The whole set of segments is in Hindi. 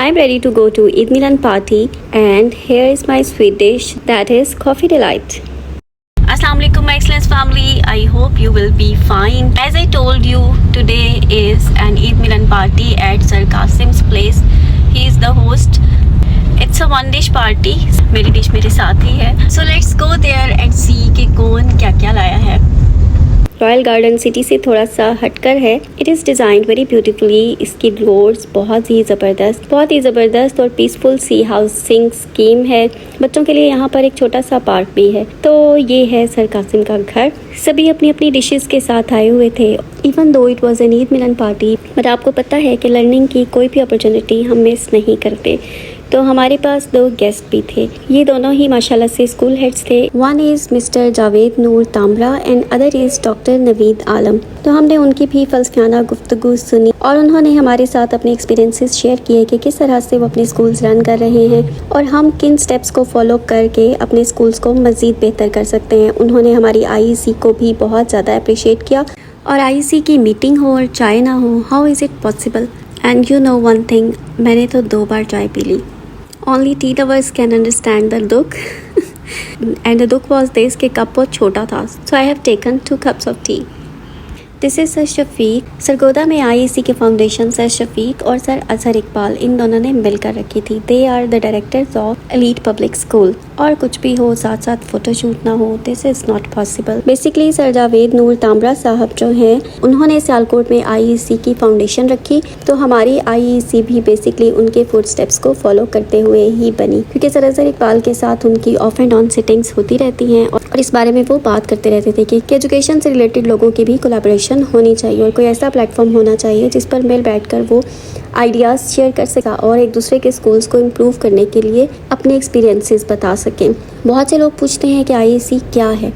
I'm ready to go to Eid Milan party and here is my sweet dish, that is Coffee Delight. Assalamu alaikum my excellence family, I hope you will be fine. As I told you, today is an Eid Milan party at Sir Qasim's place. He is the host. It's a one dish party. मेरी डिश मेरे साथ ही है. So let's go there and see कि कौन क्या क्या लाया है. रॉयल गार्डन सिटी से थोड़ा सा हटकर है. It is designed very beautifully. इसकी डोर्स बहुत ही ज़बरदस्त और पीसफुल सी हाउसिंग स्कीम है. बच्चों के लिए यहाँ पर एक छोटा सा पार्क भी है. तो ये है सर कासिम का घर. सभी अपनी अपनी डिशेस के साथ आए हुए थे. Even though it was an Eid Milan party, but आपको पता है कि लर्निंग की कोई भी अपॉर्चुनिटी हम मिस नहीं करते. तो हमारे पास दो गेस्ट भी थे. ये दोनों ही माशाल्लाह से स्कूल हेड्स थे. One is mister Javed Noor Tamra and other is doctor Naveed Alam. तो हमने उनकी भी फलसफाना गुफ्तगू सुनी और उन्होंने हमारे साथ अपने एक्सपीरियंसेस शेयर किए कि किस तरह से वो अपने स्कूल्स रन कर रहे हैं और हम किन स्टेप्स को फॉलो करके अपने स्कूल्स को मज़ीद बेहतर कर सकते हैं. उन्होंने हमारी IEC को भी बहुत ज़्यादा अप्रिशिएट किया. और IEC की मीटिंग हो और चाय ना हो, how is it possible. And you know one thing, मैंने तो 2 बार चाय P Lee. Only tea lovers can understand the dukh. And the dukh was this कि कप बहुत छोटा था. So I have taken 2 cups of tea. This is sir Shafiq. Sargodha में IEC के फाउंडेशन सर शफीक और सर अजहर इकबाल इन दोनों ने मिलकर रखी थी. They are the directors of Elite Public School. और कुछ भी हो, साथ साथ फ़ोटोशूट ना हो, this is not possible. Basically sir Javed Noor Tamra साहब जो हैं, उन्होंने सियालकोट में IEC की फाउंडेशन रखी. तो हमारी IEC भी बेसिकली उनके फुट स्टेप्स को फॉलो करते हुए ही बनी, क्योंकि सर अजहर इकबाल के साथ उनकी ऑफ एंड ऑन सिटिंग्स होती रहती हैं और इस बारे में वो बात करते रहते थे कि एजुकेशन से रिलेटेड लोगों की भी कोलैबोरेशन होनी चाहिए और कोई ऐसा प्लेटफॉर्म होना चाहिए जिस पर मिल बैठकर वो आइडियाज़ शेयर कर सका और एक दूसरे के स्कूल्स को इम्प्रूव करने के लिए अपने एक्सपीरियंसेस बता सकें. बहुत से लोग पूछते हैं कि IEC क्या है.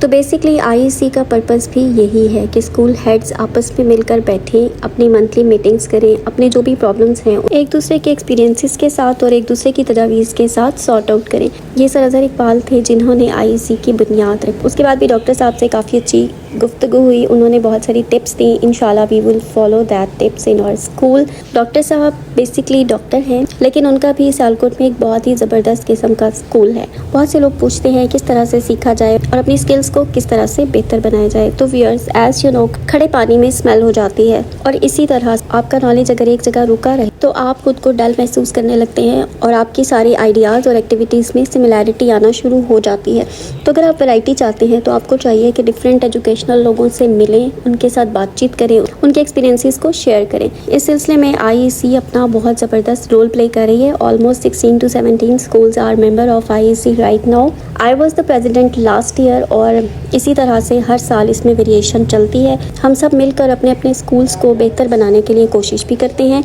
तो बेसिकली IEC का पर्पस भी यही है कि स्कूल हेड्स आपस में मिलकर बैठें, अपनी मंथली मीटिंग्स करें, अपने जो भी प्रॉब्लम्स हैं एक दूसरे के एक्सपीरियंसेस के साथ और एक दूसरे की तजावीज़ के साथ सॉर्ट आउट करें. ये सर अजहर इकबाल थे जिन्होंने IEC की बुनियाद रखी. उसके बाद भी डॉक्टर साहब से काफ़ी अच्छी गुफ्तगू हुई. उन्होंने बहुत सारी टिप्स दी. इंशाल्लाह we will follow that tips in our school. Doctor साहब बेसिकली डॉक्टर हैं, लेकिन उनका भी सियालकोट में एक बहुत ही ज़बरदस्त किस्म का स्कूल है. बहुत से लोग पूछते हैं किस तरह से सीखा जाए और अपनी स्किल्स को किस तरह से बेहतर बनाया जाए. तो व्यूअर्स, एज यू नो, खड़े पानी में स्मेल हो जाती है और इसी तरह आपका नॉलेज अगर एक जगह रुका रहे तो आप खुद को डल महसूस करने लगते हैं और आपकी सारी आइडियाज़ और एक्टिविटीज़ में सिमिलैरिटी आना शुरू हो जाती है. तो अगर आप वैरायटी चाहते हैं तो आपको चाहिए कि डिफरेंट एजुकेशनल लोगों से मिलें, उनके साथ बातचीत करें, उनके एक्सपीरियंसेस को शेयर करें. इस सिलसिले में IEC अपना बहुत ज़बरदस्त रोल प्ले कर रही है. Almost 16 to 17 schools are member of IEC right now. I was the president last year और इसी तरह से हर साल इसमें वेरिएशन चलती है. हम सब मिलकर अपने अपने स्कूल्स को बेहतर बनाने के लिए कोशिश भी करते हैं,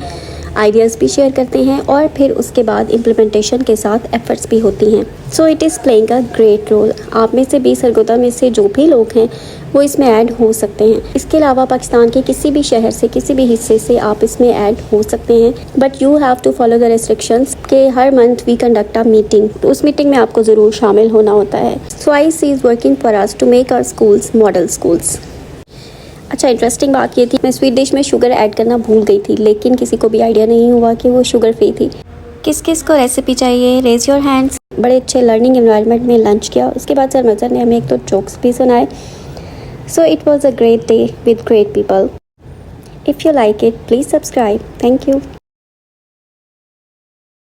आइडियाज़ भी शेयर करते हैं और फिर उसके बाद इम्प्लीमेंटेशन के साथ एफर्ट्स भी होती हैं. So it is playing a great role. आप में से भी, सरगोदा में से जो भी लोग हैं वो इसमें ऐड हो सकते हैं. इसके अलावा पाकिस्तान के किसी भी शहर से, किसी भी हिस्से से आप इसमें ऐड हो सकते हैं. But you have to follow the restrictions के हर month we conduct a meeting. तो उस मीटिंग में आपको ज़रूर शामिल होना होता है. So IEC is working for us to make our schools model schools. अच्छा, इंटरेस्टिंग बात ये थी, मैं स्वीट डिश में शुगर ऐड करना भूल गई थी, लेकिन किसी को भी आइडिया नहीं हुआ कि वो शुगर फ्री थी. किस किस को रेसिपी चाहिए, रेज योर हैंड्स. बड़े अच्छे लर्निंग एनवायरनमेंट में लंच किया. उसके बाद सर मज़र ने हमें एक तो जोक्स भी सुनाए. So it was a great day with great people. If you like it, please subscribe. Thank you.